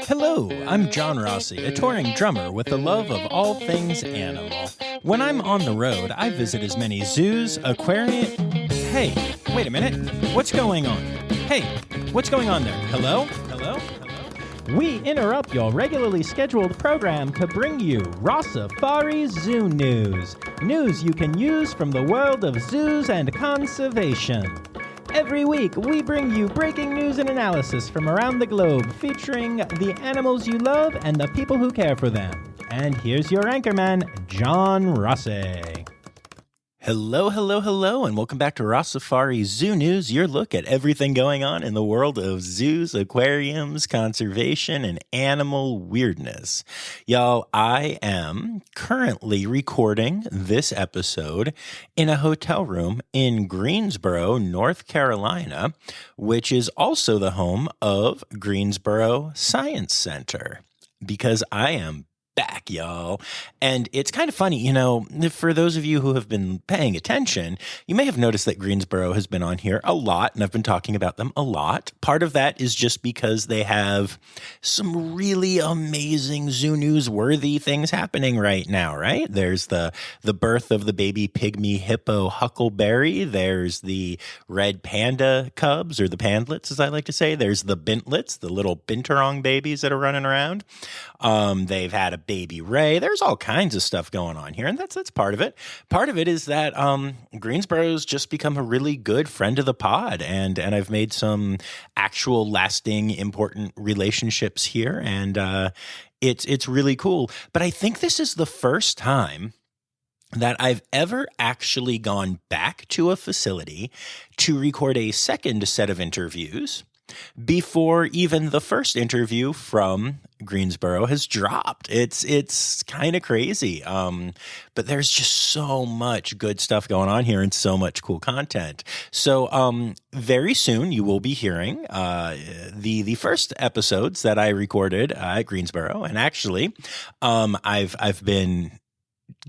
Hello, I'm John Rossi, a touring drummer with a love of all things animal. When I'm on the road, I visit as many zoos, aquariums... Hey, wait a minute. What's going on? Hey, what's going on there? Hello? Hello? Hello? We interrupt your regularly scheduled program to bring you Rossifari Zoo News. News you can use from the world of zoos and conservation. Every week, we bring you breaking news and analysis from around the globe, featuring the animals you love and the people who care for them. And here's your anchorman, John Rossi. Hello, hello, hello, and welcome back to Rossifari Zoo News, your look at everything going on in the world of zoos, aquariums, conservation, and animal weirdness. Y'all, I am currently recording this episode in a hotel room in Greensboro, North Carolina, which is also the home of Greensboro Science Center, because I am back, y'all. And it's kind of funny, you know, for those of you who have been paying attention, you may have noticed that Greensboro has been on here a lot, and I've been talking about them a lot. Part of that is just because they have some really amazing zoo news-worthy things happening right now, right? There's the birth of the baby pygmy hippo huckleberry. There's the red panda cubs, or the pandlets, as I like to say. There's the bintlets, the little binturong babies that are running around. They've had a baby Ray. There's all kinds of stuff going on here, and that's part of it. Part of it is that Greensboro's just become a really good friend of the pod, and I've made some actual lasting, important relationships here, and it's really cool. But I think this is the first time that I've ever actually gone back to a facility to record a second set of interviews before even the first interview from Greensboro has dropped. It's kind of crazy. But there's just so much good stuff going on here and so much cool content. So very soon you will be hearing the first episodes that I recorded at Greensboro. And actually, I've been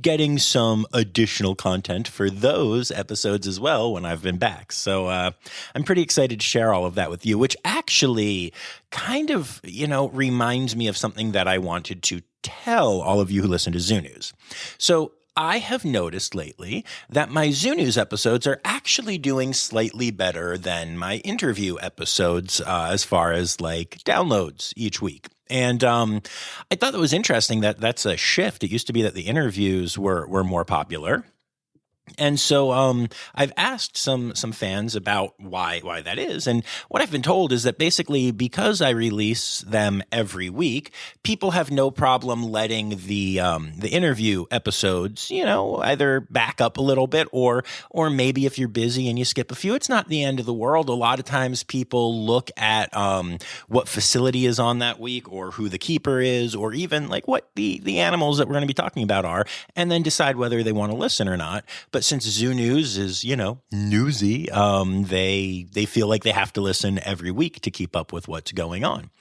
getting some additional content for those episodes as well when I've been back. So I'm pretty excited to share all of that with you, which actually kind of, you know, reminds me of something that I wanted to tell all of you who listen to Zoo News. So I have noticed lately that my Zoo News episodes are actually doing slightly better than my interview episodes as far as like downloads each week. And I thought that was interesting that that's a shift. It used to be that the interviews were more popular. And so I've asked some fans about why that is. And what I've been told is that basically because I release them every week, people have no problem letting the interview episodes, you know, either back up a little bit or maybe if you're busy and you skip a few, it's not the end of the world. A lot of times people look at what facility is on that week or who the keeper is or even like what the animals that we're going to be talking about are, and then decide whether they want to listen or not. But since Zoo News is, you know, newsy, they feel like they have to listen every week to keep up with what's going on.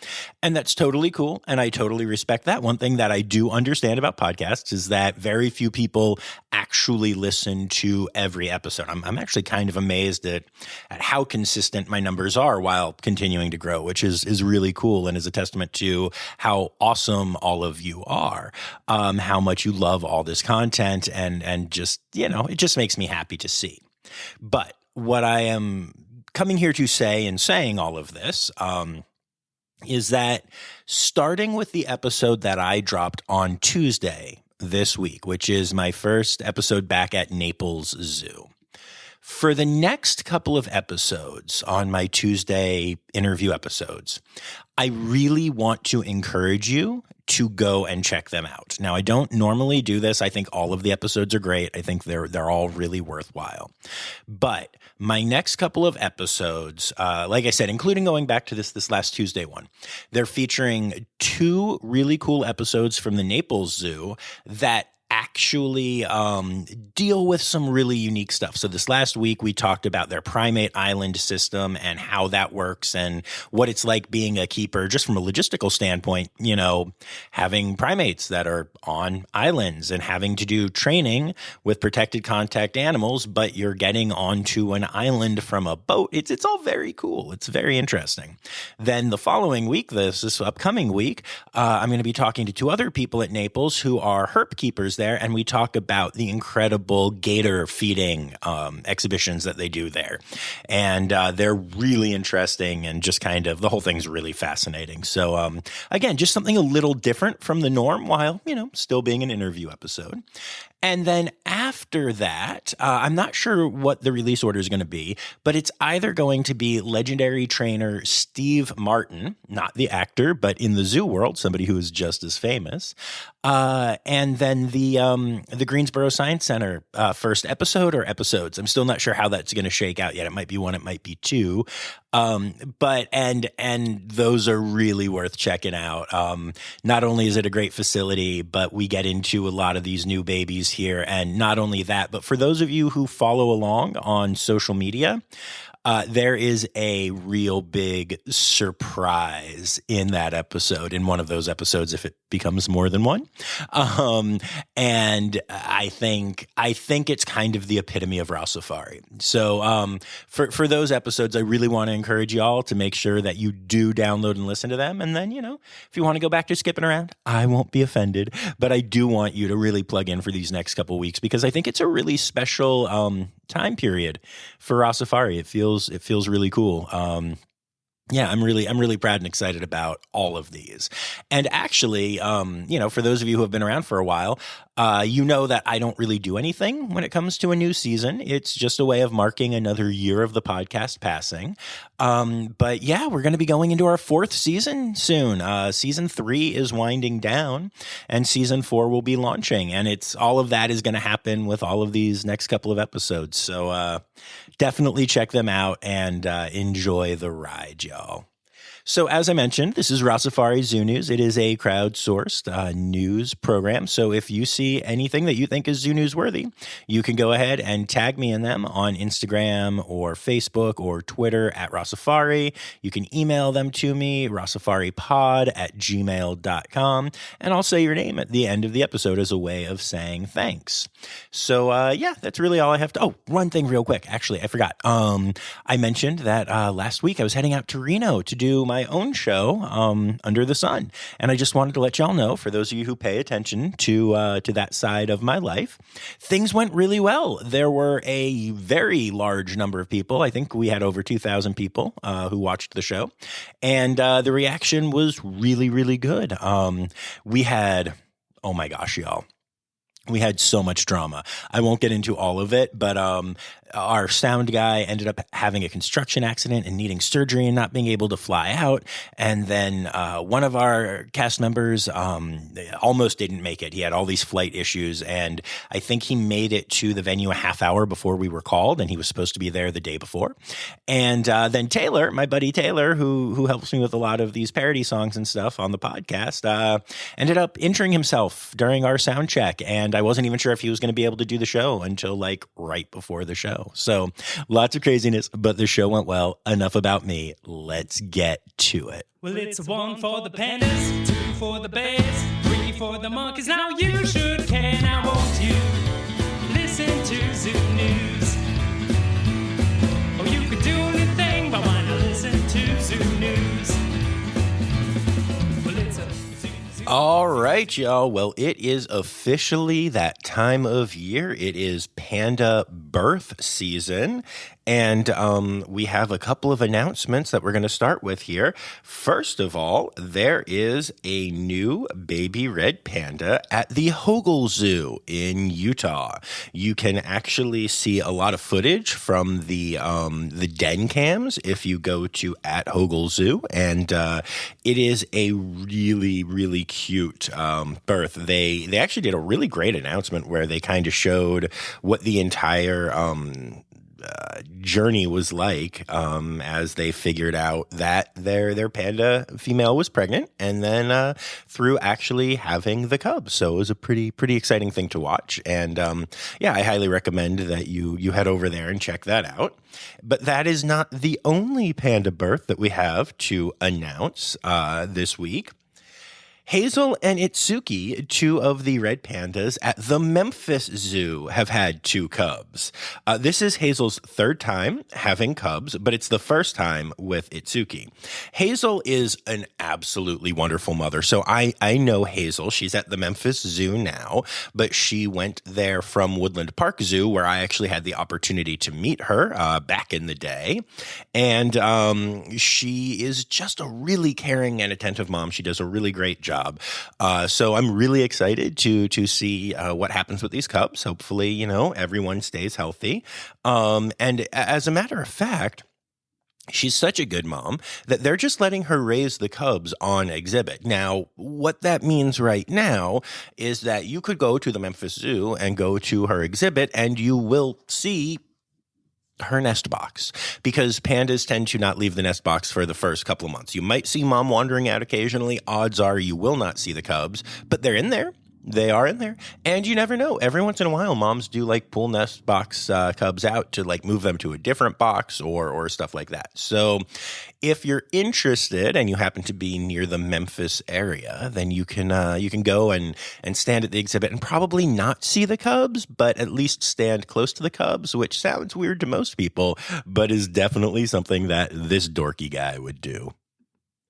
And that's totally cool, and I totally respect that. One thing that I do understand about podcasts is that very few people actually listen to every episode. I'm actually kind of amazed at how consistent my numbers are while continuing to grow, which is really cool and is a testament to how awesome all of you are, how much you love all this content, and just, you know, it just makes me happy to see. But what I am coming here to say in saying all of this is that starting with the episode that I dropped on Tuesday this week, which is my first episode back at Naples Zoo, for the next couple of episodes on my Tuesday interview episodes, I really want to encourage you to go and check them out. Now, I don't normally do this. I think all of the episodes are great. I think they're all really worthwhile. But my next couple of episodes, like I said, including going back to this last Tuesday one, they're featuring two really cool episodes from the Naples Zoo that actually deal with some really unique stuff. So this last week, we talked about their primate island system and how that works and what it's like being a keeper, just from a logistical standpoint, you know, having primates that are on islands and having to do training with protected contact animals, but you're getting onto an island from a boat. It's all very cool. It's very interesting. Then the following week, this upcoming week, I'm going to be talking to two other people at Naples who are herp keepers there, and we talk about the incredible gator feeding exhibitions that they do there. And they're really interesting, and just kind of the whole thing's really fascinating. So again, just something a little different from the norm while, you know, still being an interview episode. And then after that, I'm not sure what the release order is going to be, but it's either going to be legendary trainer Steve Martin, not the actor, but in the zoo world, somebody who is just as famous, and then the Greensboro Science Center first episode or episodes. I'm still not sure how that's going to shake out yet. It might be one, it might be two. But those are really worth checking out. Not only is it a great facility, but we get into a lot of these new babies here. And not only that, but for those of you who follow along on social media, there is a real big surprise in that episode, in one of those episodes, if it becomes more than one. And I think it's kind of the epitome of Rossifari. So for those episodes, I really want to encourage y'all to make sure that you do download and listen to them. And then, you know, if you want to go back to skipping around, I won't be offended. But I do want you to really plug in for these next couple of weeks, because I think it's a really special time period for Rossifari. It feels really cool. Yeah, I'm really proud and excited about all of these. And actually, you know, for those of you who have been around for a while, you know that I don't really do anything when it comes to a new season. It's just a way of marking another year of the podcast passing. But yeah, we're going to be going into our fourth season soon. Season 3 is winding down, and season 4 will be launching. And all of that is going to happen with all of these next couple of episodes. So definitely check them out and enjoy the ride, y'all. So as I mentioned, this is Rossifari Zoo News. It is a crowdsourced news program. So if you see anything that you think is zoo news worthy, you can go ahead and tag me in them on Instagram or Facebook or Twitter at Rossifari. You can email them to me, rossifaripod@gmail.com, and I'll say your name at the end of the episode as a way of saying thanks. So yeah, that's really all I have to. Oh, one thing real quick. Actually, I forgot. I mentioned that last week I was heading out to Reno to do my own show, Under the Sun. And I just wanted to let y'all know, for those of you who pay attention to that side of my life, things went really well. There were a very large number of people. I think we had over 2,000 people who watched the show. And the reaction was really, really good. We had, oh my gosh, y'all. We had so much drama. I won't get into all of it, but our sound guy ended up having a construction accident and needing surgery and not being able to fly out. And then one of our cast members almost didn't make it. He had all these flight issues, and I think he made it to the venue a half hour before we were called, and he was supposed to be there the day before. And then Taylor, my buddy Taylor, who helps me with a lot of these parody songs and stuff on the podcast, ended up injuring himself during our sound check, and I wasn't even sure if he was going to be able to do the show until like right before the show. So lots of craziness, but the show went well. Enough about me. Let's get to it. Well, it's 1 for the pandas, 2 for the bears, 3 for the monkeys. Now you should care. Now won't you listen to Zoo News? Or you could do anything, but why not listen to Zoo News? Well, it's a All right, y'all. Well, it is officially that time of year. It is panda birth season. And we have a couple of announcements that we're going to start with here. First of all, there is a new baby red panda at the Hogle Zoo in Utah. You can actually see a lot of footage from the den cams if you go to at Hogle Zoo, and it is a really, really cute birth. They actually did a really great announcement where they kind of showed what the entire journey was like as they figured out that their panda female was pregnant, and then through actually having the cubs. So it was a pretty exciting thing to watch. And I highly recommend that you head over there and check that out. But that is not the only panda birth that we have to announce this week. Hazel and Itsuki, two of the red pandas at the Memphis Zoo, have had two cubs. This is Hazel's third time having cubs, but it's the first time with Itsuki. Hazel is an absolutely wonderful mother. So I know Hazel. She's at the Memphis Zoo now, but she went there from Woodland Park Zoo, where I actually had the opportunity to meet her back in the day. And she is just a really caring and attentive mom. She does a really great job. So I'm really excited to see what happens with these cubs. Hopefully, everyone stays healthy. And as a matter of fact, she's such a good mom that they're just letting her raise the cubs on exhibit. Now, what that means right now is that you could go to the Memphis Zoo and go to her exhibit, and you will see her nest box, because pandas tend to not leave the nest box for the first couple of months. You might see mom wandering out occasionally. Odds are you will not see the cubs, but they're in there. They are in there. And you never know. Every once in a while, moms do pull nest box cubs out to move them to a different box or stuff like that. So if you're interested and you happen to be near the Memphis area, then you can go and stand at the exhibit and probably not see the cubs, but at least stand close to the cubs, which sounds weird to most people, but is definitely something that this dorky guy would do.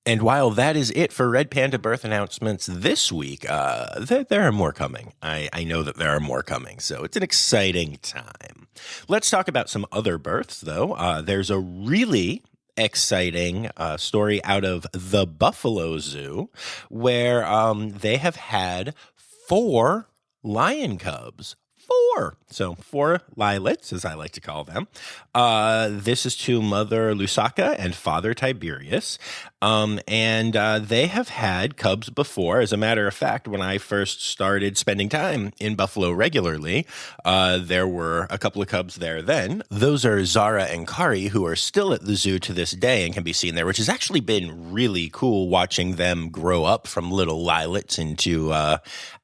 And while that is it for Red Panda birth announcements this week, there are more coming. I know that there are more coming, so it's an exciting time. Let's talk about some other births, though. There's a really exciting story out of the Buffalo Zoo, where they have had 4 lion cubs. 4. So 4 lilets, as I like to call them. This is to Mother Lusaka and Father Tiberius. And they have had cubs before. As a matter of fact, when I first started spending time in Buffalo regularly, there were a couple of cubs there then. Those are Zara and Kari, who are still at the zoo to this day and can be seen there, which has actually been really cool watching them grow up from little lilets into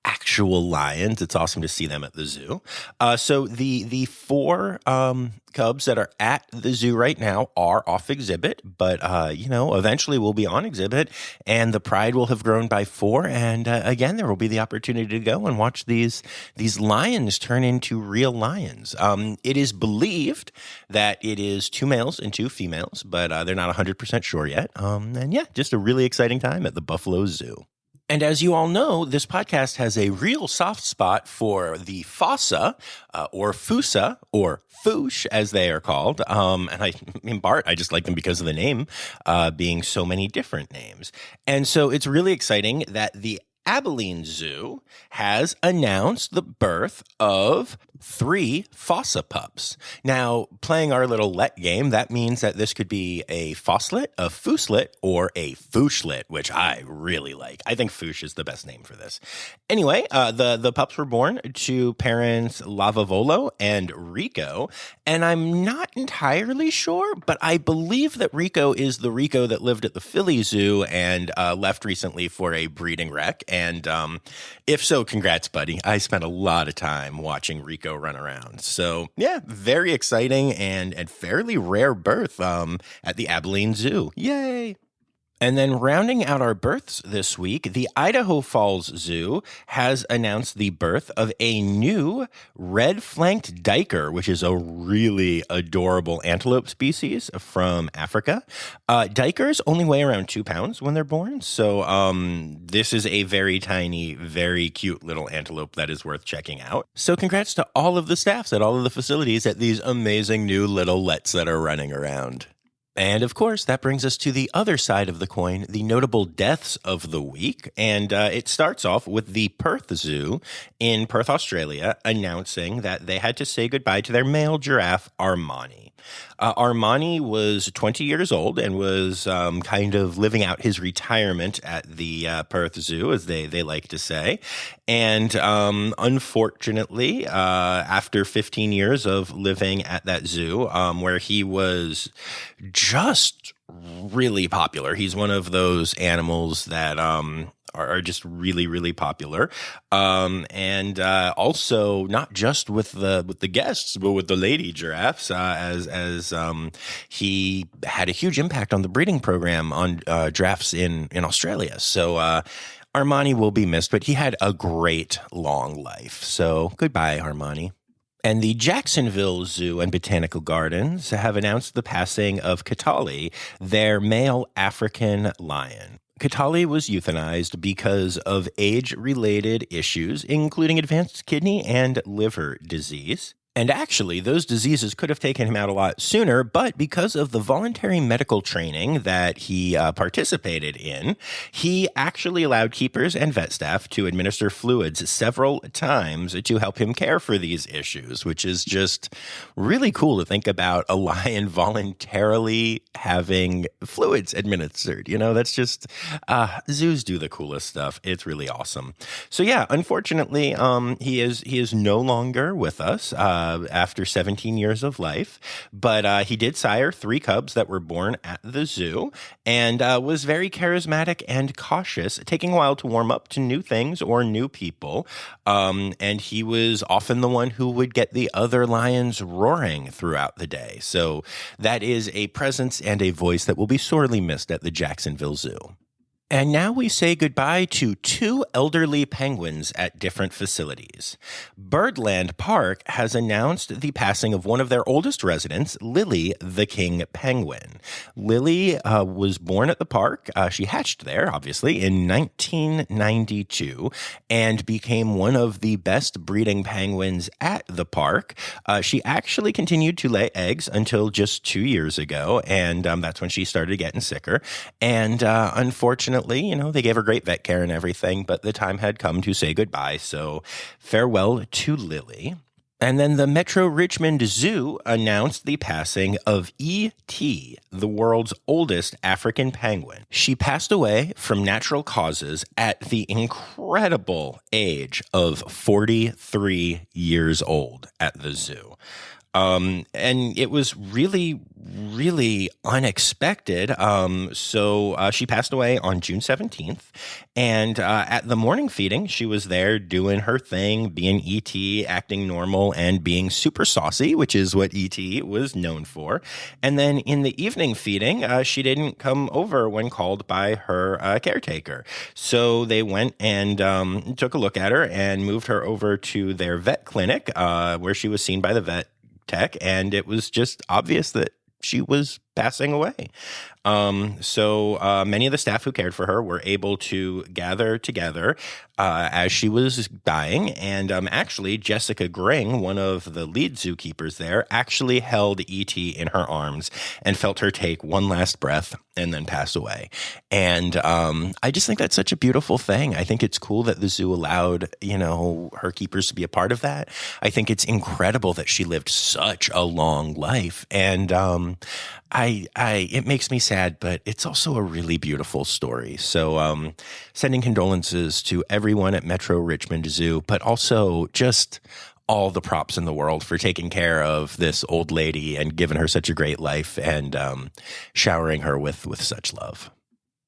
actual lions. It's awesome to see them at the zoo. So the 4 cubs that are at the zoo right now are off exhibit, but eventually will be on exhibit, and the pride will have grown by 4. And again, there will be the opportunity to go and watch these lions turn into real lions. It is believed that it is 2 males and 2 females, but they're not 100% sure yet. And yeah, just a really exciting time at the Buffalo Zoo. And as you all know, this podcast has a real soft spot for the fossa, or fusa, or foosh, as they are called. And in part, I just like them because of the name being so many different names. And so it's really exciting that the Abilene Zoo has announced the birth of 3 fossa pups. Now, playing our little let game, that means that this could be a fosslet, a fooslet, or a fooshlet, which I really like. I think foosh is the best name for this. Anyway, the pups were born to parents Lavavolo and Rico, and I'm not entirely sure, but I believe that Rico is the Rico that lived at the Philly Zoo and left recently for a breeding wreck. And if so, congrats, buddy. I spent a lot of time watching Rico run around. So yeah, very exciting and fairly rare birth at the Abilene Zoo. Yay! And then rounding out our births this week, the Idaho Falls Zoo has announced the birth of a new red-flanked duiker, which is a really adorable antelope species from Africa. Duikers only weigh around 2 pounds when they're born, so this is a very tiny, very cute little antelope that is worth checking out. So congrats to all of the staffs at all of the facilities at these amazing new little lets that are running around. And of course, that brings us to the other side of the coin, the notable deaths of the week. And it starts off with the Perth Zoo in Perth, Australia, announcing that they had to say goodbye to their male giraffe, Armani. Armani was 20 years old and was kind of living out his retirement at the Perth Zoo, as they like to say. And unfortunately, after 15 years of living at that zoo, where he was just really popular, he's one of those animals that are just really, really popular. And also not just with the guests, but with the lady giraffes, as he had a huge impact on the breeding program on giraffes in Australia. So Armani will be missed, but he had a great long life. So goodbye, Armani. And the Jacksonville Zoo and Botanical Gardens have announced the passing of Katali, their male African lion. Katali was euthanized because of age-related issues, including advanced kidney and liver disease. And actually, those diseases could have taken him out a lot sooner, but because of the voluntary medical training that he participated in, he actually allowed keepers and vet staff to administer fluids several times to help him care for these issues, which is just really cool to think about a lion voluntarily having fluids administered. You know, that's just, zoos do the coolest stuff. It's really awesome. So yeah, unfortunately, he is no longer with us. After 17 years of life, but he did sire 3 cubs that were born at the zoo and was very charismatic and cautious, taking a while to warm up to new things or new people. And he was often the one who would get the other lions roaring throughout the day. So that is a presence and a voice that will be sorely missed at the Jacksonville Zoo. And now we say goodbye to 2 elderly penguins at different facilities. Birdland Park has announced the passing of one of their oldest residents, Lily the king penguin. Lily was born at the park. She hatched there, obviously, in 1992 and became one of the best breeding penguins at the park. She actually continued to lay eggs until just 2 years ago, and that's when she started getting sicker. And unfortunately, you know, they gave her great vet care and everything, but the time had come to say goodbye. So farewell to Lily. And then the Metro Richmond Zoo announced the passing of E.T., the world's oldest African penguin. She passed away from natural causes at the incredible age of 43 years old at the zoo. And it was really, really unexpected. So she passed away on June 17th. And at the morning feeding, she was there doing her thing, being E.T., acting normal, and being super saucy, which is what E.T. was known for. And then in the evening feeding, she didn't come over when called by her caretaker. So they went and took a look at her and moved her over to their vet clinic, where she was seen by the vet tech, and it was just obvious that she was passing away. So many of the staff who cared for her were able to gather together as she was dying. And actually, Jessica Gring, one of the lead zookeepers there, actually held E.T. in her arms and felt her take one last breath and then pass away. And I just think that's such a beautiful thing. I think it's cool that the zoo allowed, you know, her keepers to be a part of that. I think it's incredible that she lived such a long life. And it makes me sad, but it's also a really beautiful story. So sending condolences to everyone at Metro Richmond Zoo, but also just all the props in the world for taking care of this old lady and giving her such a great life and showering her with such love.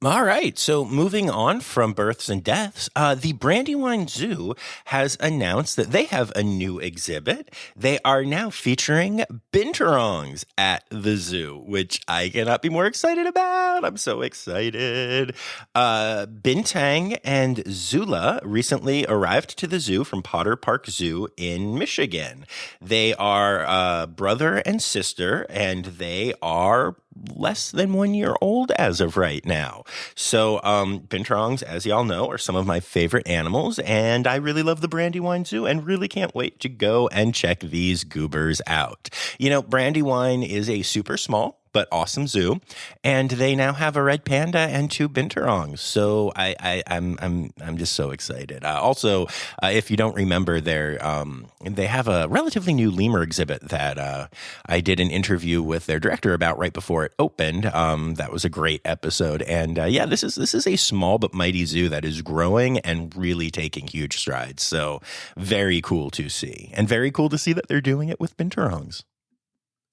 All right, so moving on from births and deaths, the Brandywine Zoo has announced that they have a new exhibit. They are now featuring binturongs at the zoo, which I cannot be more excited about. I'm so excited. Bintang and Zula recently arrived to the zoo from Potter Park Zoo in Michigan. They are brother and sister, and they are less than 1 year old as of right now. So binturongs, as y'all know, are some of my favorite animals, and I really love the Brandywine Zoo and really can't wait to go and check these goobers out. You know, Brandywine is a super small but awesome zoo. And they now have a red panda and 2 binturongs. So I'm just so excited. Also, if you don't remember, they have a relatively new lemur exhibit that I did an interview with their director about right before it opened. That was a great episode. And this is a small but mighty zoo that is growing and really taking huge strides. So very cool to see, and very cool to see that they're doing it with binturongs.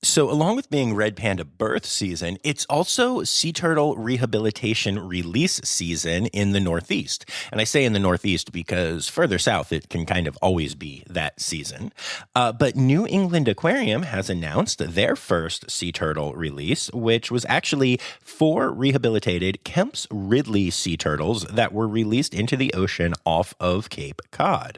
So along with being red panda birth season, it's also sea turtle rehabilitation release season in the Northeast. And I say in the Northeast because further south, it can kind of always be that season. But New England Aquarium has announced their first sea turtle release, which was actually 4 rehabilitated Kemp's Ridley sea turtles that were released into the ocean off of Cape Cod.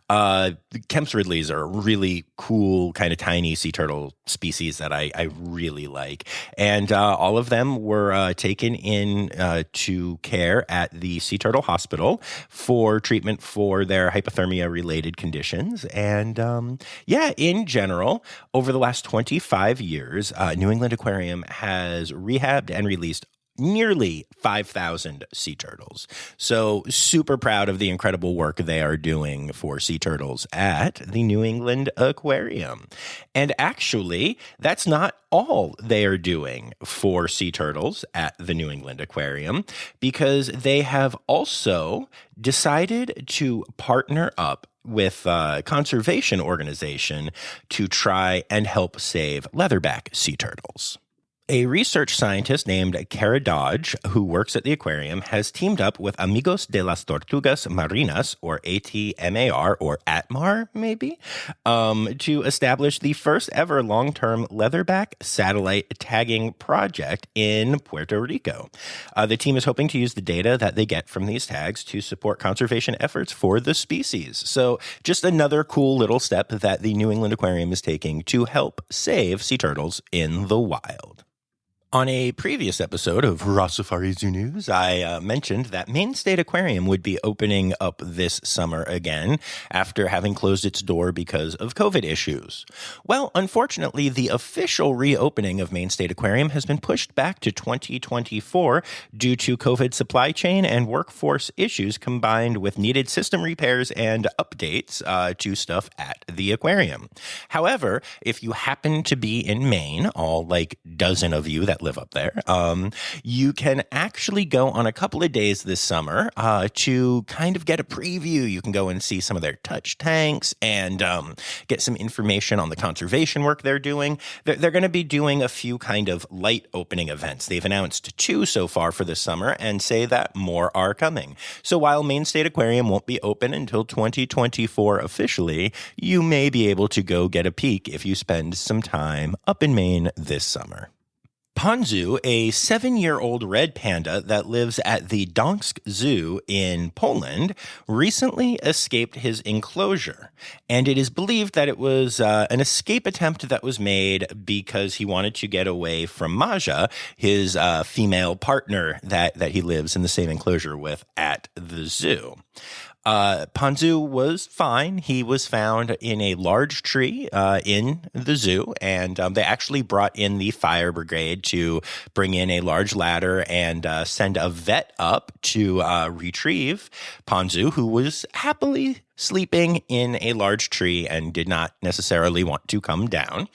Kemp's Ridleys are a really cool, kind of tiny sea turtle species that I really like. And all of them were taken in to care at the Sea Turtle Hospital for treatment for their hypothermia-related conditions. And in general, over the last 25 years, New England Aquarium has rehabbed and released nearly 5,000 sea turtles. So super proud of the incredible work they are doing for sea turtles at the New England Aquarium. And actually, that's not all they are doing for sea turtles at the New England Aquarium, because they have also decided to partner up with a conservation organization to try and help save leatherback sea turtles. A research scientist named Kara Dodge, who works at the aquarium, has teamed up with Amigos de las Tortugas Marinas, or ATMAR, or ATMAR, maybe, to establish the first ever long-term leatherback satellite tagging project in Puerto Rico. The team is hoping to use the data that they get from these tags to support conservation efforts for the species. So just another cool little step that the New England Aquarium is taking to help save sea turtles in the wild. On a previous episode of Rossifari Zoo News, I mentioned that Maine State Aquarium would be opening up this summer again after having closed its door because of COVID issues. Well, unfortunately, the official reopening of Maine State Aquarium has been pushed back to 2024 due to COVID supply chain and workforce issues combined with needed system repairs and updates to stuff at the aquarium. However, if you happen to be in Maine, all like dozen of you that live up there, you can actually go on a couple of days this summer to kind of get a preview. You can go and see some of their touch tanks and get some information on the conservation work they're doing. They're going to be doing a few kind of light opening events. They've announced 2 so far for this summer and say that more are coming. So while Maine State Aquarium won't be open until 2024 officially, you may be able to go get a peek if you spend some time up in Maine this summer. Panzu, a 7-year-old red panda that lives at the Gdańsk Zoo in Poland, recently escaped his enclosure. And it is believed that it was an escape attempt that was made because he wanted to get away from Maja, his female partner that he lives in the same enclosure with at the zoo. Panzu was fine. He was found in a large tree in the zoo, and they actually brought in the fire brigade to bring in a large ladder and send a vet up to retrieve Panzu, who was happily sleeping in a large tree and did not necessarily want to come down.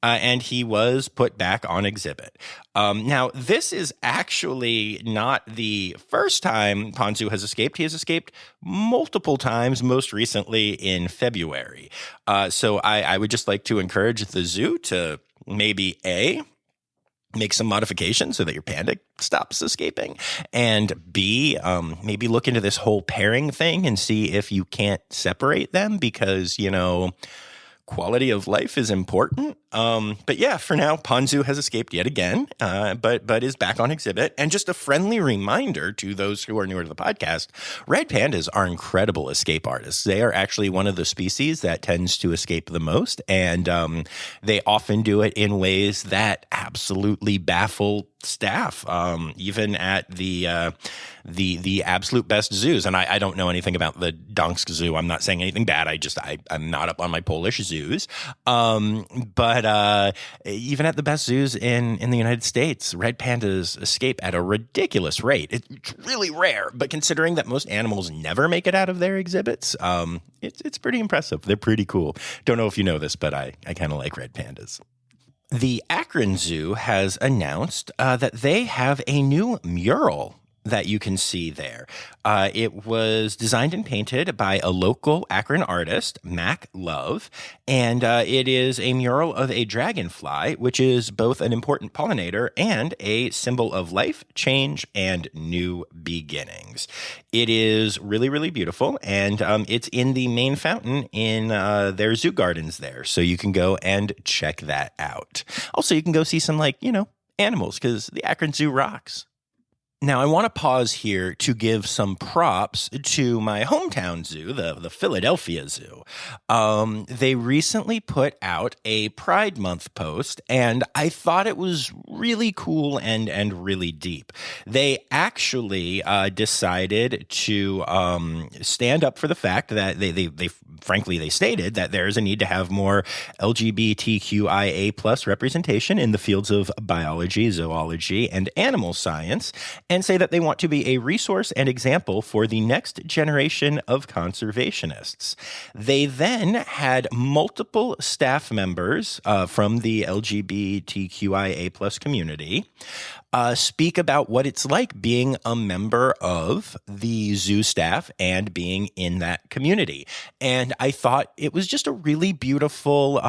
And he was put back on exhibit. Now, this is actually not the first time Panzu has escaped. He has escaped multiple times, most recently in February. So I would just like to encourage the zoo to maybe make some modifications so that your panda stops escaping, and B, maybe look into this whole pairing thing and see if you can't separate them because, quality of life is important. But yeah, for now, Panzu has escaped yet again, but is back on exhibit. And just a friendly reminder to those who are newer to the podcast, red pandas are incredible escape artists. They are actually one of the species that tends to escape the most, and they often do it in ways that absolutely baffle staff, even at the absolute best zoos. And I don't know anything about the Gdańsk Zoo. I'm not saying anything bad. I'm not up on my Polish zoos. But But even at the best zoos in the United States, red pandas escape at a ridiculous rate. It's really rare, but considering that most animals never make it out of their exhibits, it's pretty impressive. They're pretty cool. Don't know if you know this, but I kind of like red pandas. The Akron Zoo has announced that they have a new mural that you can see there. It was designed and painted by a local Akron artist, Mac Love, and it is a mural of a dragonfly, which is both an important pollinator and a symbol of life, change, and new beginnings. It is really, really beautiful, and it's in the main fountain in their zoo gardens there, so you can go and check that out. Also, you can go see some, animals, because the Akron Zoo rocks. Now, I want to pause here to give some props to my hometown zoo, the Philadelphia Zoo. They recently put out a Pride Month post, and I thought it was really cool and really deep. They actually decided to stand up for the fact that they stated that there is a need to have more LGBTQIA plus representation in the fields of biology, zoology, and animal science, and say that they want to be a resource and example for the next generation of conservationists. They then had multiple staff members from the LGBTQIA plus community speak about what it's like being a member of the zoo staff and being in that community. And I thought it was just a really beautiful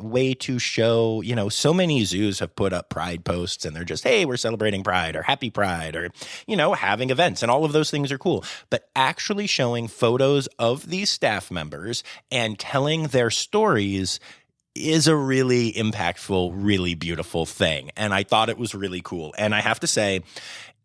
way to show, so many zoos have put up Pride posts and they're just, hey, we're celebrating Pride or Happy Pride or, having events, and all of those things are cool. But actually showing photos of these staff members and telling their stories is a really impactful, really beautiful thing. And I thought it was really cool. And I have to say,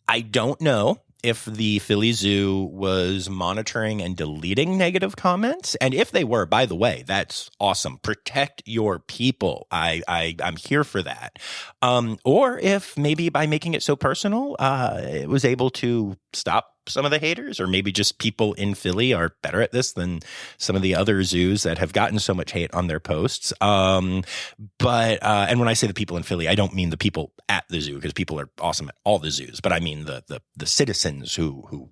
I don't know if the Philly Zoo was monitoring and deleting negative comments. And if they were, by the way, that's awesome. Protect your people. I'm here for that. Or if maybe by making it so personal, it was able to stop some of the haters, or maybe just people in Philly are better at this than some of the other zoos that have gotten so much hate on their posts. And when I say the people in Philly, I don't mean the people at the zoo, because people are awesome at all the zoos, but I mean the citizens who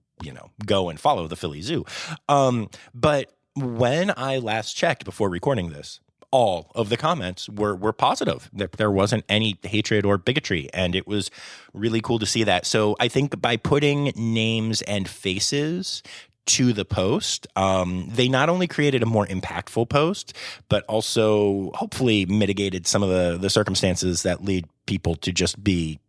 go and follow the Philly Zoo. But when I last checked before recording this, all of the comments were positive. There wasn't any hatred or bigotry, and it was really cool to see that. So I think by putting names and faces to the post, they not only created a more impactful post, but also hopefully mitigated some of the circumstances that lead people to just be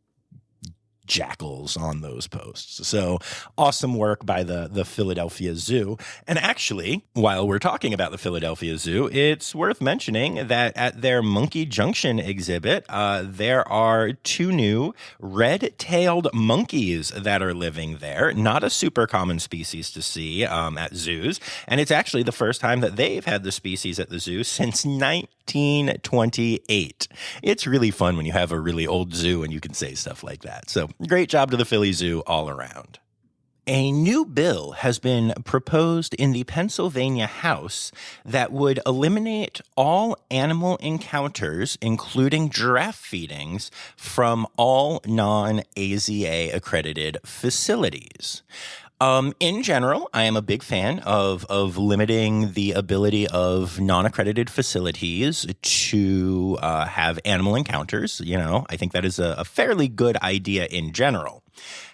jackals on those posts. So awesome work by the Philadelphia Zoo. And actually, while we're talking about the Philadelphia Zoo, it's worth mentioning that at their Monkey Junction exhibit, there are 2 new red-tailed monkeys that are living there. Not a super common species to see at zoos. And it's actually the first time that they've had the species at the zoo since 1928. It's really fun when you have a really old zoo and you can say stuff like that. So great job to the Philly Zoo all around. A new bill has been proposed in the Pennsylvania House that would eliminate all animal encounters, including giraffe feedings, from all non-AZA accredited facilities. In general, I am a big fan of limiting the ability of non-accredited facilities to have animal encounters. I think that is a fairly good idea in general.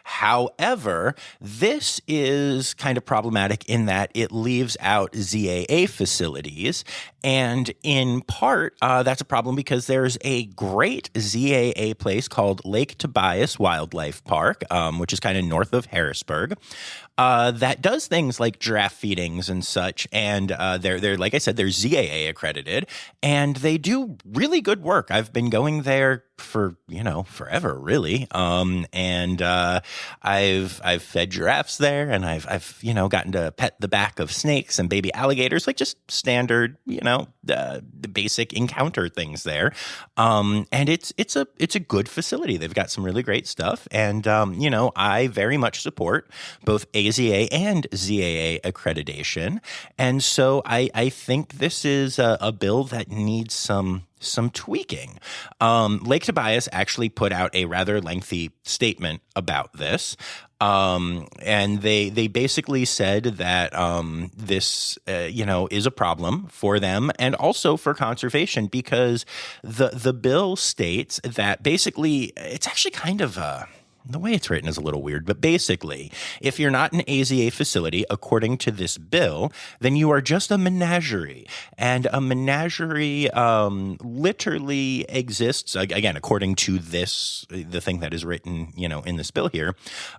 However, this is kind of problematic in that it leaves out ZAA facilities. And in part, that's a problem because there's a great ZAA place called Lake Tobias Wildlife Park, which is kind of north of Harrisburg, that does things like giraffe feedings and such. And they're like I said, they're ZAA accredited, and they do really good work. I've been going there for forever, really. I've fed giraffes there, and I've gotten to pet the back of snakes and baby alligators, like just standard the basic encounter things there. And it's a good facility. They've got some really great stuff, and I very much support both AZA and ZAA accreditation. And so I think this is a bill that needs some some tweaking. Lake Tobias actually put out a rather lengthy statement about this. And they basically said that this, is a problem for them and also for conservation, because the bill states that basically it's actually kind of the way it's written is a little weird, but basically, if you're not an AZA facility, according to this bill, then you are just a menagerie. And a menagerie literally exists, again, according to the thing that is written, in this bill here,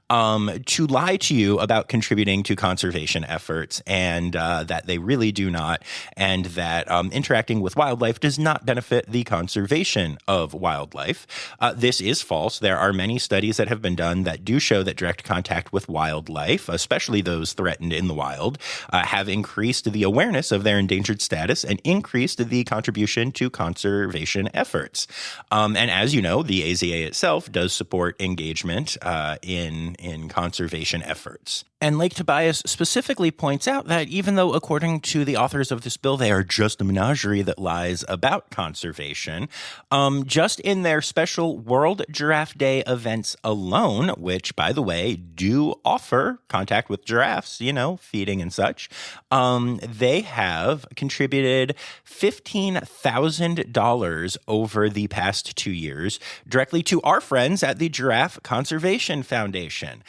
to lie to you about contributing to conservation efforts, and that they really do not, and that interacting with wildlife does not benefit the conservation of wildlife. This is false. There are many studies that have been done that do show that direct contact with wildlife, especially those threatened in the wild, have increased the awareness of their endangered status and increased the contribution to conservation efforts. And as you know, the AZA itself does support engagement in conservation efforts. And Lake Tobias specifically points out that even though, according to the authors of this bill, they are just a menagerie that lies about conservation, just in their special World Giraffe Day events alone, which, by the way, do offer contact with giraffes, feeding and such, they have contributed $15,000 over the past 2 years directly to our friends at the Giraffe Conservation Foundation.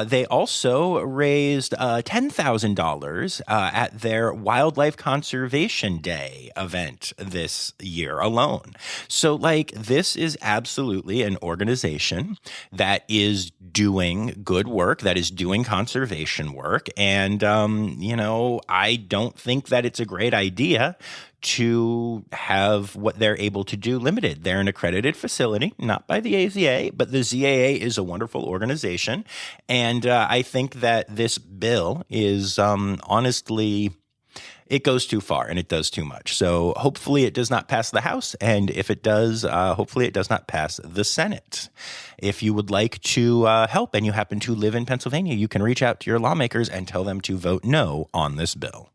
They also raised $10,000 at their Wildlife Conservation Day event this year alone. So, this is absolutely an organization that is doing good work, that is doing conservation work. And, I don't think that it's a great idea to have what they're able to do limited. They're an accredited facility, not by the AZA, but the ZAA is a wonderful organization. And I think that this bill is honestly, it goes too far and it does too much. So hopefully it does not pass the House. And if it does, hopefully it does not pass the Senate. If you would like to help and you happen to live in Pennsylvania, you can reach out to your lawmakers and tell them to vote no on this bill.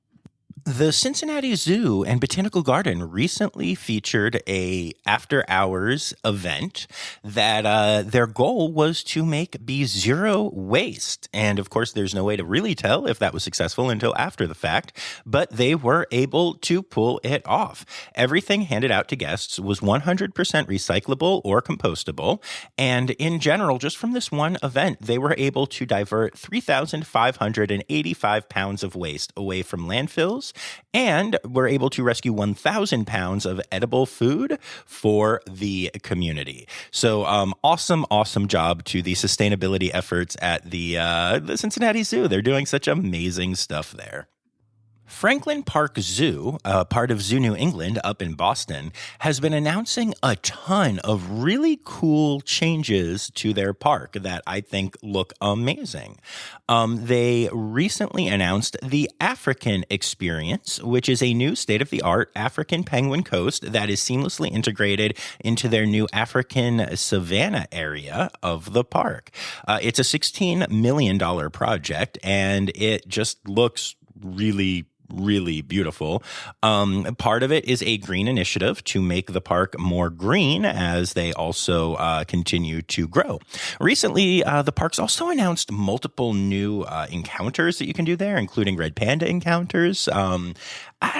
The Cincinnati Zoo and Botanical Garden recently featured a after-hours event that their goal was to make be zero waste. And of course, there's no way to really tell if that was successful until after the fact, but they were able to pull it off. Everything handed out to guests was 100% recyclable or compostable. And in general, just from this one event, they were able to divert 3,585 pounds of waste away from landfills, and we're able to rescue 1,000 pounds of edible food for the community. So awesome job to the sustainability efforts at the Cincinnati Zoo. They're doing such amazing stuff there. Franklin Park Zoo, part of Zoo New England up in Boston, has been announcing a ton of really cool changes to their park that I think look amazing. They recently announced the African Experience, which is a new state-of-the-art African penguin coast that is seamlessly integrated into their new African savanna area of the park. It's a $16 million project, and it just looks really beautiful. Part of it is a green initiative to make the park more green as they also continue to grow. Recently, the parks also announced multiple new encounters that you can do there, including red panda encounters. I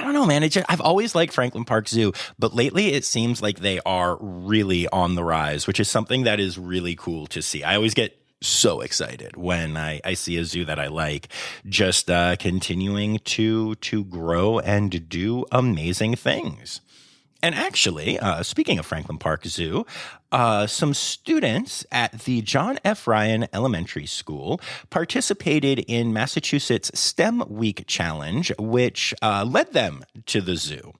don't know, man. I've always liked Franklin Park Zoo, but lately it seems like they are really on the rise, which is something that is really cool to see. I always get so excited when I see a zoo that I like just continuing to grow and do amazing things. And actually, speaking of Franklin Park Zoo, some students at the John F. Ryan Elementary School participated in Massachusetts STEM Week Challenge, which led them to the zoo.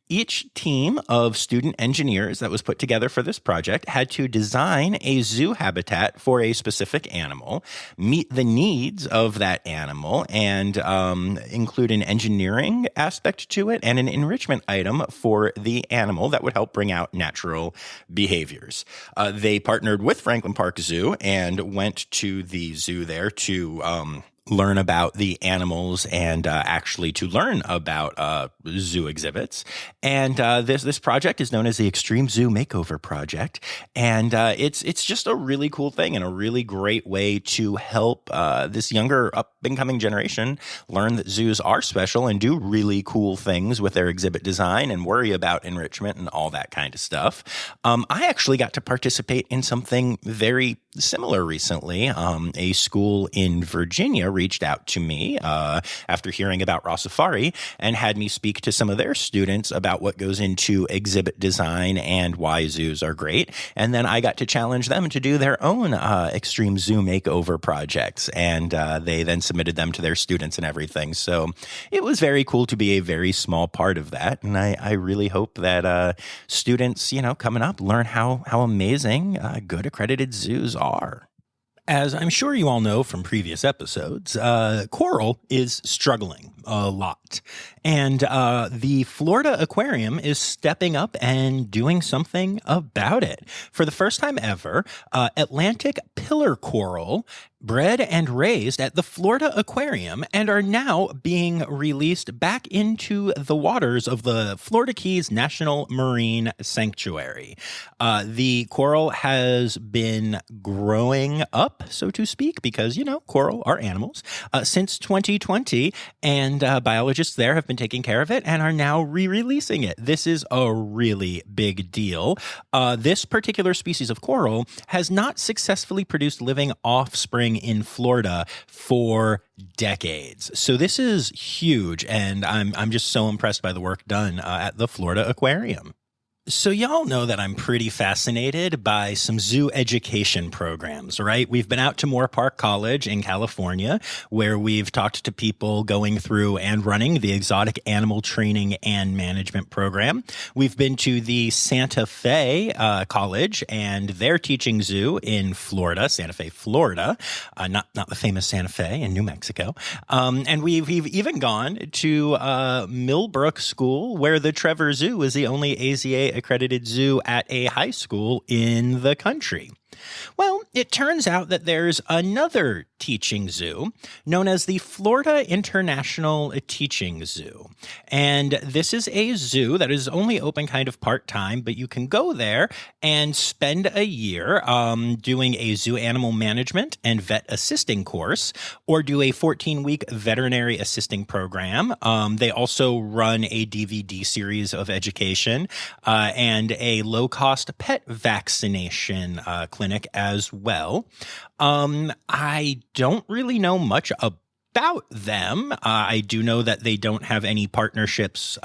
Each team of student engineers that was put together for this project had to design a zoo habitat for a specific animal, meet the needs of that animal, and include an engineering aspect to it and an enrichment item for the animal that would help bring out natural behaviors. They partnered with Franklin Park Zoo and went to the zoo there to learn about the animals and actually to learn about zoo exhibits. And this project is known as the Extreme Zoo Makeover project, and it's just a really cool thing and a really great way to help this younger up-and-coming generation learn that zoos are special and do really cool things with their exhibit design and worry about enrichment and all that kind of stuff. I actually got to participate in something very similar recently. A school in Virginia reached out to me after hearing about Rossifari and had me speak to some of their students about what goes into exhibit design and why zoos are great. And then I got to challenge them to do their own Extreme Zoo Makeover projects. And they then submitted them to their students and everything. So it was very cool to be a very small part of that. And I really hope that students, coming up learn how amazing good accredited zoos are. As I'm sure you all know from previous episodes, coral is struggling a lot. And the Florida Aquarium is stepping up and doing something about it. For the first time ever, Atlantic pillar coral bred and raised at the Florida Aquarium and are now being released back into the waters of the Florida Keys National Marine Sanctuary. The coral has been growing up, so to speak, because, coral are animals, since 2020, and biologists there have been taking care of it and are now re-releasing it. This is a really big deal. This particular species of coral has not successfully produced living offspring in Florida for decades. So this is huge, and I'm just so impressed by the work done at the Florida Aquarium. So y'all know that I'm pretty fascinated by some zoo education programs, right? We've been out to Moore Park College in California, where we've talked to people going through and running the exotic animal training and management program. We've been to the Santa Fe College and their teaching zoo in Florida, Santa Fe, Florida, not the famous Santa Fe in New Mexico. And we've even gone to Millbrook School, where the Trevor Zoo is the only AZA accredited zoo at a high school in the country. Well, it turns out that there's another teaching zoo known as the Florida International Teaching Zoo. And this is a zoo that is only open kind of part-time, but you can go there and spend a year doing a zoo animal management and vet assisting course, or do a 14-week veterinary assisting program. They also run a DVD series of education and a low-cost pet vaccination clinic as well. I don't really know much about them. I do know that they don't have any partnerships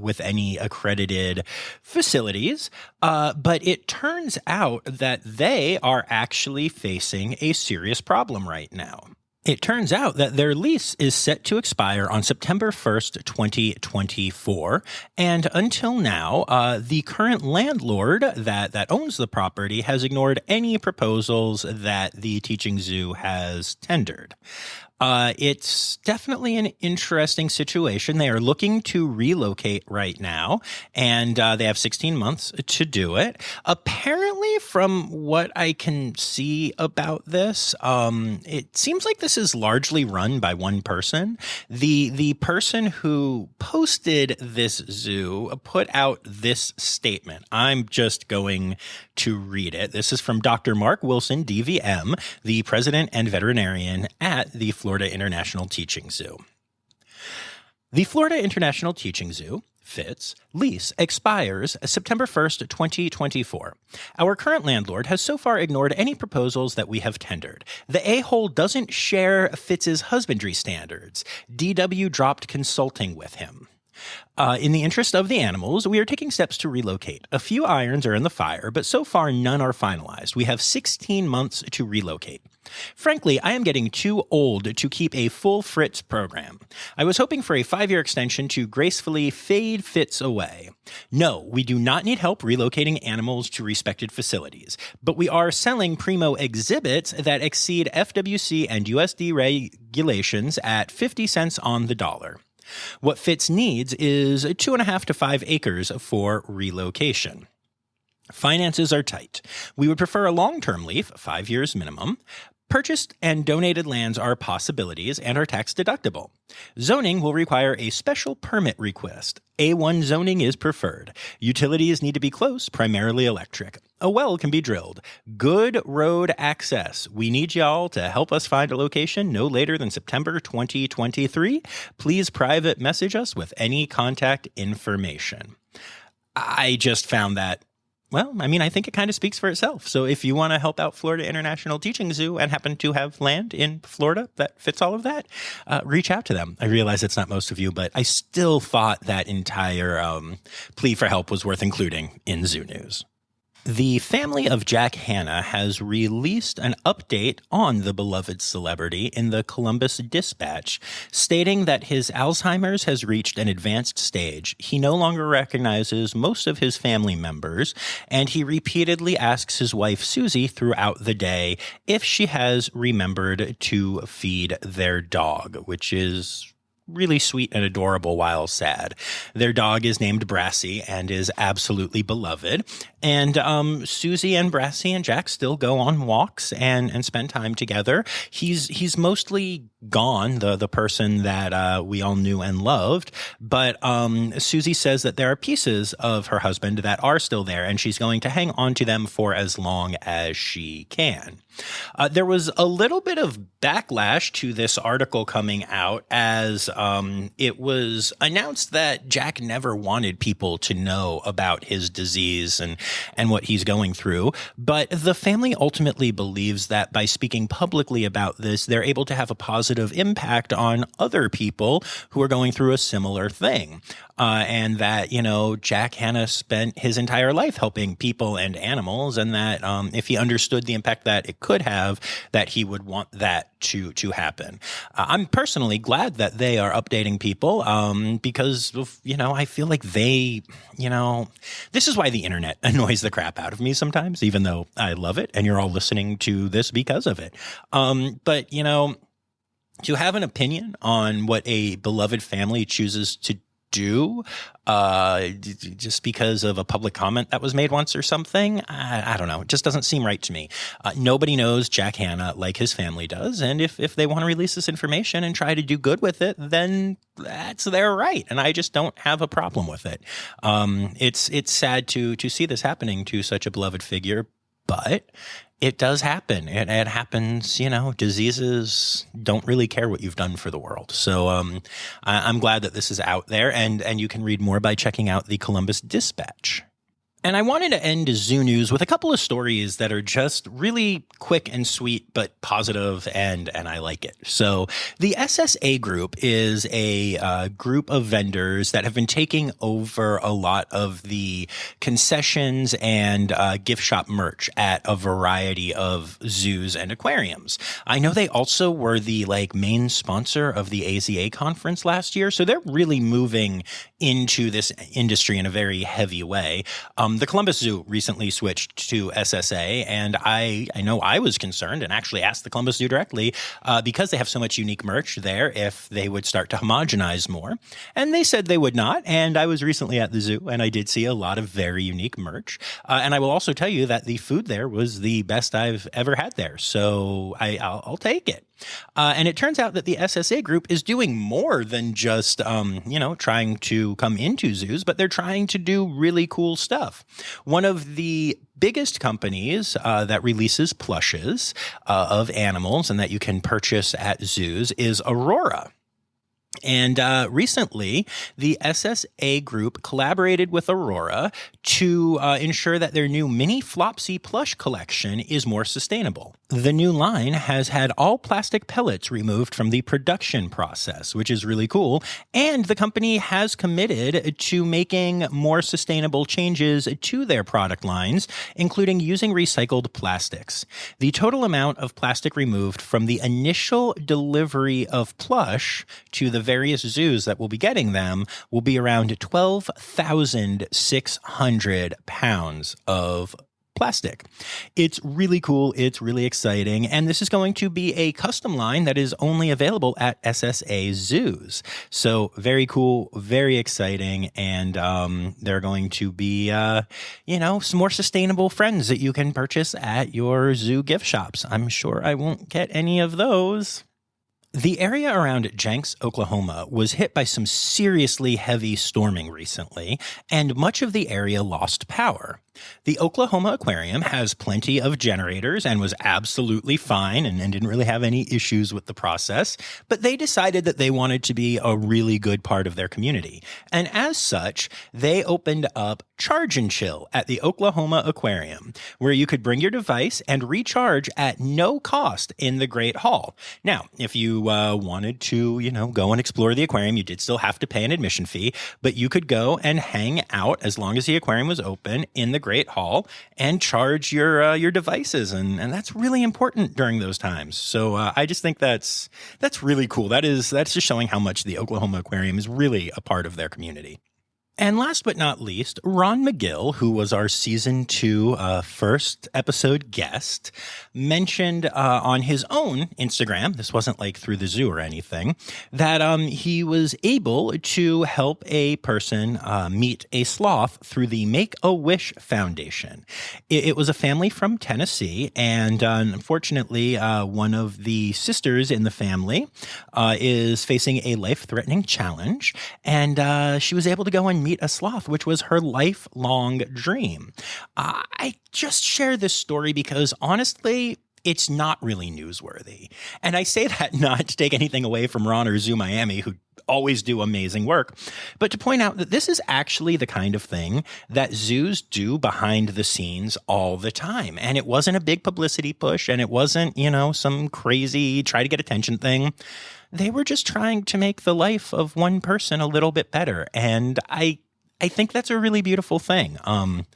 with any accredited facilities, but it turns out that they are actually facing a serious problem right now. It turns out that their lease is set to expire on September 1st, 2024, and until now, the current landlord that owns the property has ignored any proposals that the teaching zoo has tendered. It's definitely an interesting situation. They are looking to relocate right now, and they have 16 months to do it. Apparently, from what I can see about this, it seems like this is largely run by one person. The person who posted this zoo put out this statement. I'm just going to read it. This is from Dr. Mark Wilson, DVM, the president and veterinarian at the Florida International Teaching Zoo. The Florida International Teaching Zoo, FITS, lease expires September 1st, 2024. Our current landlord has so far ignored any proposals that we have tendered. The a-hole doesn't share FITS's husbandry standards. DW dropped consulting with him. In the interest of the animals, we are taking steps to relocate. A few irons are in the fire, but so far none are finalized. We have 16 months to relocate. Frankly, I am getting too old to keep a full FITS program. I was hoping for a 5-year extension to gracefully fade FITS away. No, we do not need help relocating animals to respected facilities, but we are selling primo exhibits that exceed FWC and USD regulations at 50 cents on the dollar. What FITS needs is 2.5 to 5 acres for relocation. Finances are tight. We would prefer a long-term lease, 5 years minimum. Purchased and donated lands are possibilities and are tax deductible. Zoning will require a special permit request. A1 zoning is preferred. Utilities need to be close, primarily electric. A well can be drilled. Good road access. We need y'all to help us find a location no later than September 2023. Please private message us with any contact information. I just found that, well, I mean, I think it kind of speaks for itself. So if you want to help out Florida International Teaching Zoo and happen to have land in Florida that fits all of that, reach out to them. I realize it's not most of you, but I still thought that entire plea for help was worth including in Zoo News. The family of Jack Hanna has released an update on the beloved celebrity in the Columbus Dispatch, stating that his Alzheimer's has reached an advanced stage. He no longer recognizes most of his family members, and he repeatedly asks his wife Susie throughout the day if she has remembered to feed their dog, which is really sweet and adorable while sad. Their dog is named Brassy and is absolutely beloved. And Susie and Brassy and Jack still go on walks and spend time together. He's mostly gone, the person that we all knew and loved. But Susie says that there are pieces of her husband that are still there, and she's going to hang on to them for as long as she can. There was a little bit of backlash to this article coming out as it was announced that Jack never wanted people to know about his disease and what he's going through. But the family ultimately believes that by speaking publicly about this, they're able to have a positive impact on other people who are going through a similar thing. And that, Jack Hanna spent his entire life helping people and animals, and that if he understood the impact that it could have, that he would want that to happen. I'm personally glad that they are updating people because, I feel like they, this is why the internet annoys the crap out of me sometimes, even though I love it and you're all listening to this because of it. But, to have an opinion on what a beloved family chooses to do just because of a public comment that was made once or something, I don't know. It just doesn't seem right to me. Nobody knows Jack Hanna like his family does, and if they want to release this information and try to do good with it, then that's their right, and I just don't have a problem with it. It's sad to see this happening to such a beloved figure, but it does happen. It happens, diseases don't really care what you've done for the world. So I'm glad that this is out there, and you can read more by checking out the Columbus Dispatch. And I wanted to end Zoo News with a couple of stories that are just really quick and sweet, but positive, and I like it. So the SSA Group is a group of vendors that have been taking over a lot of the concessions and gift shop merch at a variety of zoos and aquariums. I know they also were the main sponsor of the AZA conference last year, so they're really moving into this industry in a very heavy way. The Columbus Zoo recently switched to SSA, and I know I was concerned and actually asked the Columbus Zoo directly because they have so much unique merch there if they would start to homogenize more. And they said they would not, and I was recently at the zoo, and I did see a lot of very unique merch. And I will also tell you that the food there was the best I've ever had there, so I'll take it. And it turns out that the SSA Group is doing more than just, trying to come into zoos, but they're trying to do really cool stuff. One of the biggest companies that releases plushes of animals and that you can purchase at zoos is Aurora. And recently, the SSA Group collaborated with Aurora to ensure that their new Mini Flopsy plush collection is more sustainable. The new line has had all plastic pellets removed from the production process, which is really cool, and the company has committed to making more sustainable changes to their product lines, including using recycled plastics. The total amount of plastic removed from the initial delivery of plush to the various zoos that will be getting them will be around 12,600 pounds of plastic. It's really cool. It's really exciting. And this is going to be a custom line that is only available at SSA zoos. So very cool, very exciting. And there are going to be, some more sustainable friends that you can purchase at your zoo gift shops. I'm sure I won't get any of those. The area around Jenks, Oklahoma, was hit by some seriously heavy storming recently, and much of the area lost power. The Oklahoma Aquarium has plenty of generators and was absolutely fine and didn't really have any issues with the process, but they decided that they wanted to be a really good part of their community. And as such, they opened up Charge and Chill at the Oklahoma Aquarium, where you could bring your device and recharge at no cost in the Great Hall. Now, if you wanted to, go and explore the aquarium, you did still have to pay an admission fee, but you could go and hang out as long as the aquarium was open in the Great Hall and charge your devices, and that's really important during those times. So I just think that's really cool. That's just showing how much the Oklahoma Aquarium is really a part of their community. And last but not least, Ron McGill, who was our season 2 first episode guest, mentioned on his own Instagram, this wasn't like through the zoo or anything, that he was able to help a person meet a sloth through the Make-A-Wish Foundation. It was a family from Tennessee, and unfortunately, one of the sisters in the family is facing a life-threatening challenge, and she was able to go and meet a sloth, which was her lifelong dream. I just share this story because honestly, it's not really newsworthy. And I say that not to take anything away from Ron or Zoo Miami, who always do amazing work, but to point out that this is actually the kind of thing that zoos do behind the scenes all the time. And it wasn't a big publicity push, and it wasn't, some crazy try to get attention thing. They were just trying to make the life of one person a little bit better. And I think that's a really beautiful thing. The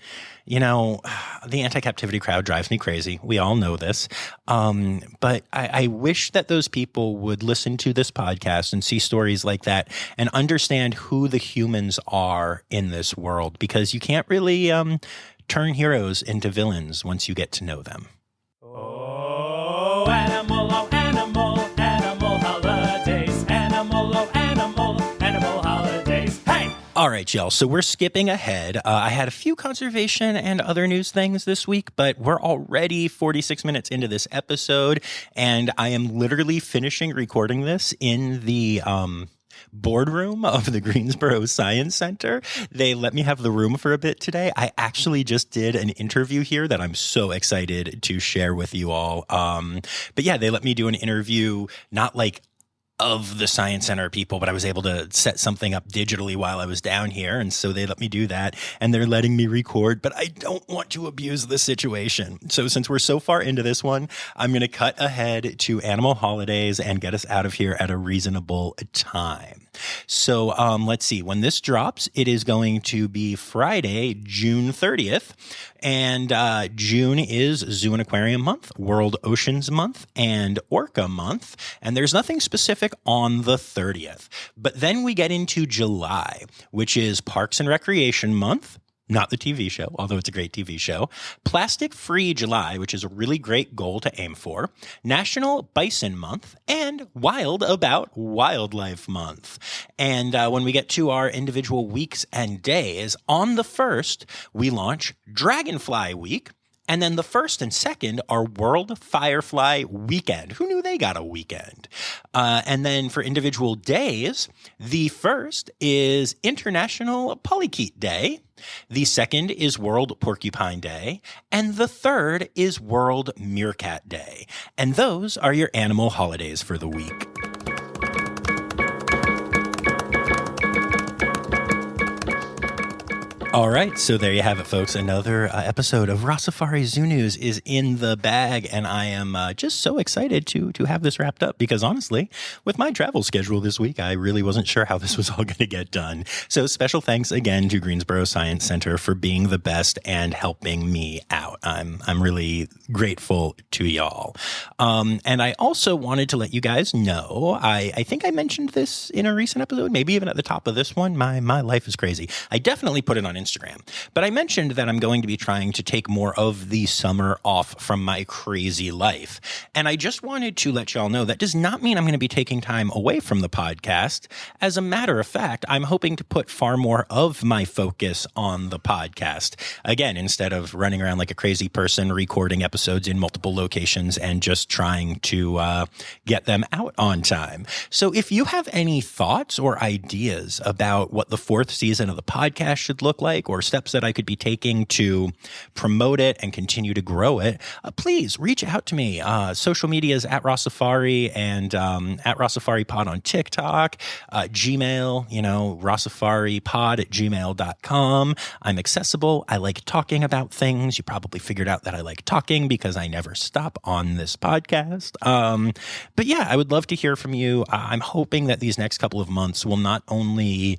anti-captivity crowd drives me crazy. We all know this. But I wish that those people would listen to this podcast and see stories like that and understand who the humans are in this world, because you can't really turn heroes into villains once you get to know them. Oh, animal, holidays. Animal holidays. Hey! All right, y'all. So we're skipping ahead. I had a few conservation and other news things this week, but we're already 46 minutes into this episode, and I am literally finishing recording this in the boardroom of the Greensboro Science Center. They let me have the room for a bit today. I actually just did an interview here that I'm so excited to share with you all. But yeah, they let me do an interview, not like of the Science Center people, but I was able to set something up digitally while I was down here. And so they let me do that, and they're letting me record, but I don't want to abuse the situation. So since we're so far into this one, I'm going to cut ahead to animal holidays and get us out of here at a reasonable time. So let's see. When this drops, it is going to be Friday, June 30th. And June is Zoo and Aquarium Month, World Oceans Month, and Orca Month. And there's nothing specific on the 30th. But then we get into July, which is Parks and Recreation Month. Not the TV show, although it's a great TV show. Plastic-Free July, which is a really great goal to aim for. National Bison Month, and Wild About Wildlife Month. And when we get to our individual weeks and days, on the 1st, we launch Dragonfly Week. And then the 1st and 2nd are World Firefly Weekend. Who knew they got a weekend? And then for individual days, the 1st is International Polychaete Day. The 2nd is World Porcupine Day. And the 3rd is World Meerkat Day. And those are your animal holidays for the week. All right, so there you have it, folks. Another episode of Rossifari Zoo News is in the bag, and I am just so excited to have this wrapped up because, honestly, with my travel schedule this week, I really wasn't sure how this was all going to get done. So special thanks again to Greensboro Science Center for being the best and helping me out. I'm really grateful to y'all. And I also wanted to let you guys know, I think I mentioned this in a recent episode, maybe even at the top of this one. My life is crazy. I definitely put it on Instagram Instagram. But I mentioned that I'm going to be trying to take more of the summer off from my crazy life. And I just wanted to let y'all know that does not mean I'm going to be taking time away from the podcast. As a matter of fact, I'm hoping to put far more of my focus on the podcast. Again, instead of running around like a crazy person, recording episodes in multiple locations and just trying to get them out on time. So if you have any thoughts or ideas about what the fourth season of the podcast should look like, or steps that I could be taking to promote it and continue to grow it, please reach out to me. Social media is at Rossifari and at Rossifari Pod on TikTok, Gmail, rossifaripod@gmail.com. I'm accessible. I like talking about things. You probably figured out that I like talking because I never stop on this podcast. But yeah, I would love to hear from you. I'm hoping that these next couple of months will not only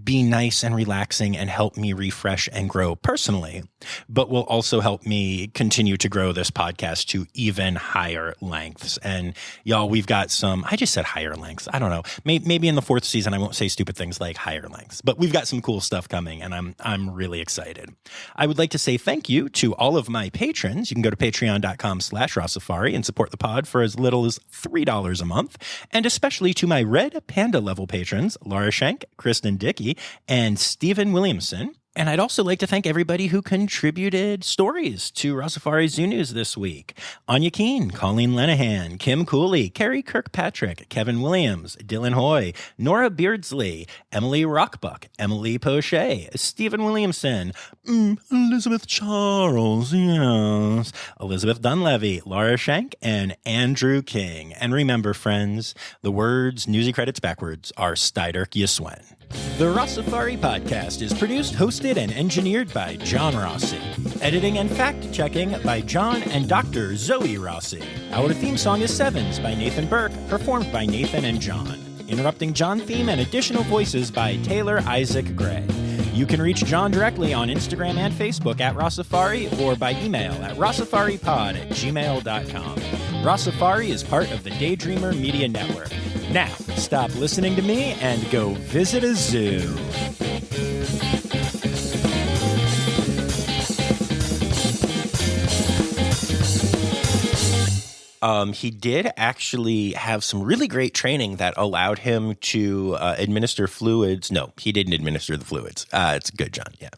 be nice and relaxing and help me refresh and grow personally, but will also help me continue to grow this podcast to even higher lengths. And y'all, we've got I just said higher lengths. I don't know. Maybe in the fourth season, I won't say stupid things like higher lengths, but we've got some cool stuff coming and I'm really excited. I would like to say thank you to all of my patrons. You can go to patreon.com/Rossifari and support the pod for as little as $3 a month. And especially to my red panda level patrons, Laura Schenk, Kristen Dickey, and Stephen Williamson. And I'd also like to thank everybody who contributed stories to Rossifari Zoo News this week. Anya Keene, Colleen Lenahan, Kim Cooley, Carrie Kirkpatrick, Kevin Williams, Dylan Hoy, Nora Beardsley, Emily Rockbuck, Emily Poche, Stephen Williamson, Elizabeth Charles, yes, Elizabeth Dunlevy, Laura Schenk, and Andrew King. And remember, friends, the words Newsy credits backwards are Steiderk Yiswen. The Rossifari podcast is produced, hosted, and engineered by John Rossi. Editing and fact-checking by John and Dr. Zoe Rossi. Our theme song is Sevens by Nathan Burke, performed by Nathan and John. Interrupting John theme and additional voices by Taylor Isaac Gray. You can reach John directly on Instagram and Facebook at Rossifari or by email at rossifaripod@gmail.com. Rossifari is part of the Daydreamer Media Network. Now, stop listening to me and go visit a zoo. He did actually have some really great training that allowed him to administer fluids. No, he didn't administer the fluids. It's good, John. Yeah.